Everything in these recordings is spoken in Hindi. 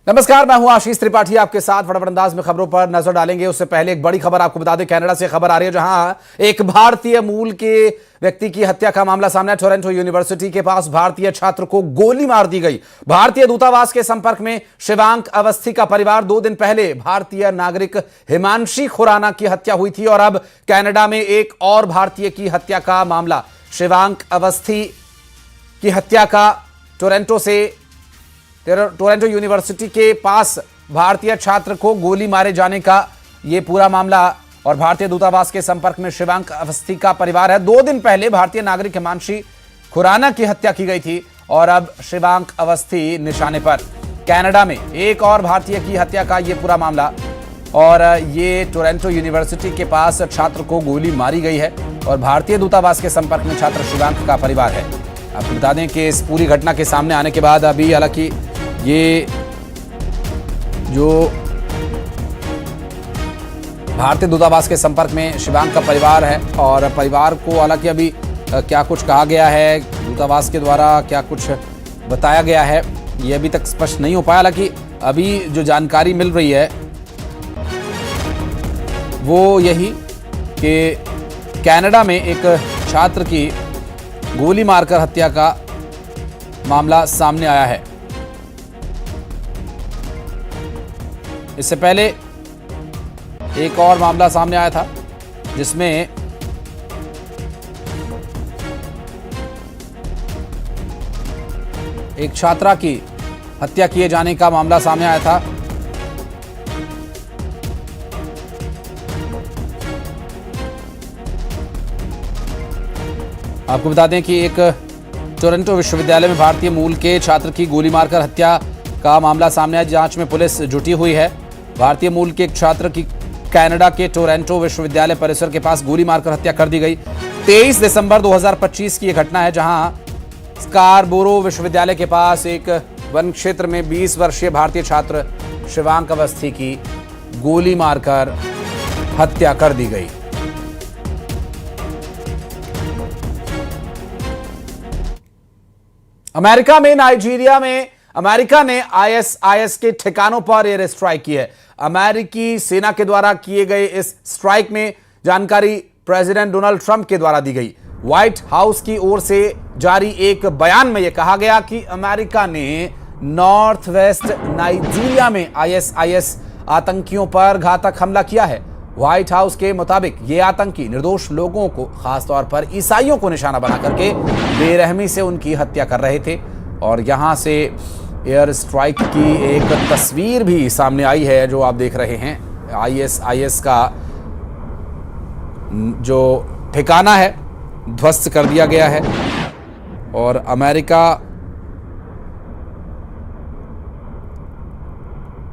नमस्कार, मैं हूं आशीष त्रिपाठी आपके साथ। फटाफट अंदाज में खबरों पर नजर डालेंगे। उससे पहले एक बड़ी खबर आपको बता दें, कनाडा से खबर आ रही है जहां एक भारतीय मूल के व्यक्ति की हत्या का मामला सामने है। टोरंटो यूनिवर्सिटी के पास भारतीय छात्र को गोली मार दी गई। भारतीय दूतावास के संपर्क में शिवांक अवस्थी का परिवार। 2 दिन पहले भारतीय नागरिक हिमांशी खुराना की हत्या हुई थी और अब कनाडा में एक और भारतीय की हत्या का मामला। शिवांक अवस्थी की हत्या का टोरंटो यूनिवर्सिटी के पास भारतीय छात्र को गोली मारे जाने का यह पूरा मामला और भारतीय दूतावास के संपर्क में शिवांक अवस्थी का परिवार है। 2 दिन पहले भारतीय नागरिक हिमांशी खुराना की हत्या की गई थी और अब शिवांक अवस्थी निशाने पर। कनाडा में एक और भारतीय की हत्या का यह पूरा मामला और ये टोरंटो यूनिवर्सिटी के पास छात्र को गोली मारी गई है और भारतीय दूतावास के संपर्क में छात्र शिवांक का परिवार है। आपको बता दें कि इस पूरी घटना के सामने आने के बाद अभी हालांकि ये जो भारतीय दूतावास के संपर्क में शिवांक का परिवार है और परिवार को हालांकि अभी क्या कुछ कहा गया है दूतावास के द्वारा, क्या कुछ बताया गया है, ये अभी तक स्पष्ट नहीं हो पाया। हालांकि अभी जो जानकारी मिल रही है वो यही कि कनाडा में एक छात्र की गोली मारकर हत्या का मामला सामने आया है। इससे पहले एक और मामला सामने आया था जिसमें एक छात्रा की हत्या किए जाने का मामला सामने आया था। आपको बता दें कि एक टोरंटो विश्वविद्यालय में भारतीय मूल के छात्र की गोली मारकर हत्या का मामला सामने आया। जांच में पुलिस जुटी हुई है। भारतीय मूल के एक छात्र की कनाडा के टोरंटो विश्वविद्यालय परिसर के पास गोली मारकर हत्या कर दी गई। 23 दिसंबर 2025 की यह घटना है जहां स्कारबोरो विश्वविद्यालय के पास एक वन क्षेत्र में 20 वर्षीय भारतीय छात्र शिवांक अवस्थी की गोली मारकर हत्या कर दी गई। अमेरिका में नाइजीरिया में अमेरिका ने आईएसआईएस के ठिकानों पर एयर स्ट्राइक की है। अमेरिकी सेना के द्वारा किए गए इस स्ट्राइक में जानकारी प्रेसिडेंट डोनाल्ड ट्रंप के द्वारा दी गई। व्हाइट हाउस की ओर से जारी एक बयान में यह कहा गया कि अमेरिका ने नॉर्थ वेस्ट नाइजीरिया में आईएसआईएस आतंकियों पर घातक हमला किया है। व्हाइट हाउस के मुताबिक ये आतंकी निर्दोष लोगों को, खासतौर पर ईसाइयों को निशाना बना करके बेरहमी से उनकी हत्या कर रहे थे और यहां से एयर स्ट्राइक की एक तस्वीर भी सामने आई है जो आप देख रहे हैं। आईएसआईएस का जो ठिकाना है ध्वस्त कर दिया गया है और अमेरिका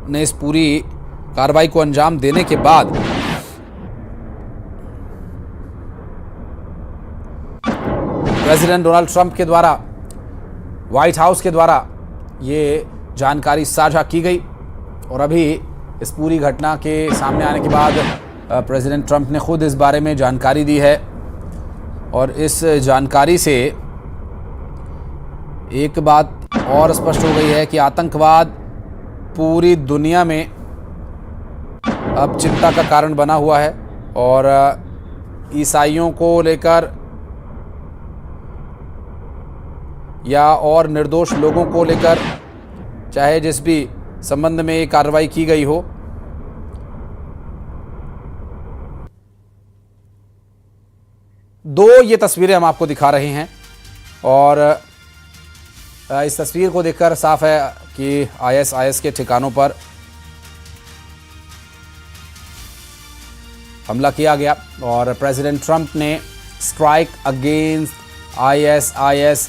ने इस पूरी कार्रवाई को अंजाम देने के बाद प्रेसिडेंट डोनाल्ड ट्रंप के द्वारा, व्हाइट हाउस के द्वारा ये जानकारी साझा की गई और अभी इस पूरी घटना के सामने आने के बाद प्रेसिडेंट ट्रंप ने खुद इस बारे में जानकारी दी है और इस जानकारी से एक बात और स्पष्ट हो गई है कि आतंकवाद पूरी दुनिया में अब चिंता का कारण बना हुआ है और ईसाइयों को लेकर या और निर्दोष लोगों को लेकर चाहे जिस भी संबंध में ये कार्रवाई की गई हो, ये तस्वीरें हम आपको दिखा रहे हैं और इस तस्वीर को देखकर साफ है कि आईएसआईएस के ठिकानों पर हमला किया गया और प्रेसिडेंट ट्रंप ने स्ट्राइक अगेंस्ट आईएसआईएस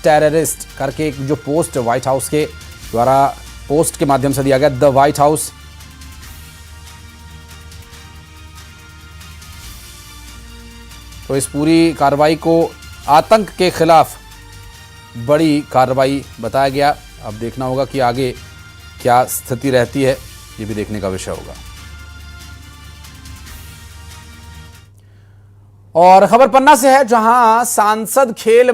टेररिस्ट करके एक जो पोस्ट व्हाइट हाउस के द्वारा पोस्ट के माध्यम से दिया गया, द व्हाइट हाउस, तो इस पूरी कार्रवाई को आतंक के खिलाफ बड़ी कार्रवाई बताया गया। अब देखना होगा कि आगे क्या स्थिति रहती है, ये भी देखने का विषय होगा। और खबर पन्ना से है जहां सांसद खेल